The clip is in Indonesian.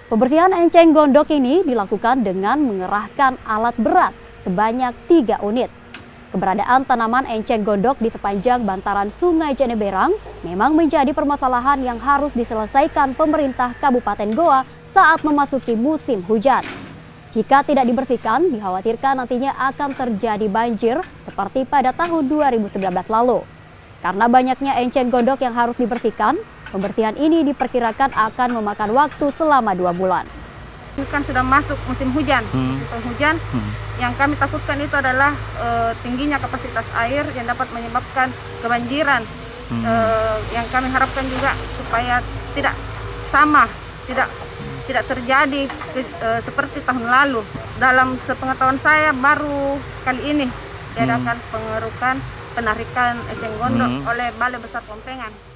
Pembersihan enceng gondok ini dilakukan dengan mengerahkan alat berat sebanyak 3 unit. Keberadaan tanaman enceng gondok di sepanjang bantaran Sungai Jeneberang memang menjadi permasalahan yang harus diselesaikan pemerintah Kabupaten Goa saat memasuki musim hujan. Jika tidak dibersihkan, dikhawatirkan nantinya akan terjadi banjir seperti pada tahun 2019 lalu. Karena banyaknya enceng gondok yang harus dibersihkan, pembersihan ini diperkirakan akan memakan waktu selama 2 bulan. Ini kan sudah masuk musim hujan. Musim hujan yang kami takutkan itu adalah tingginya kapasitas air yang dapat menyebabkan kebanjiran. Yang kami harapkan juga supaya tidak sama, tidak terjadi seperti tahun lalu. Dalam sepengetahuan saya baru kali ini diadakan penarikan enceng gondok oleh Balai Besar Pompengan.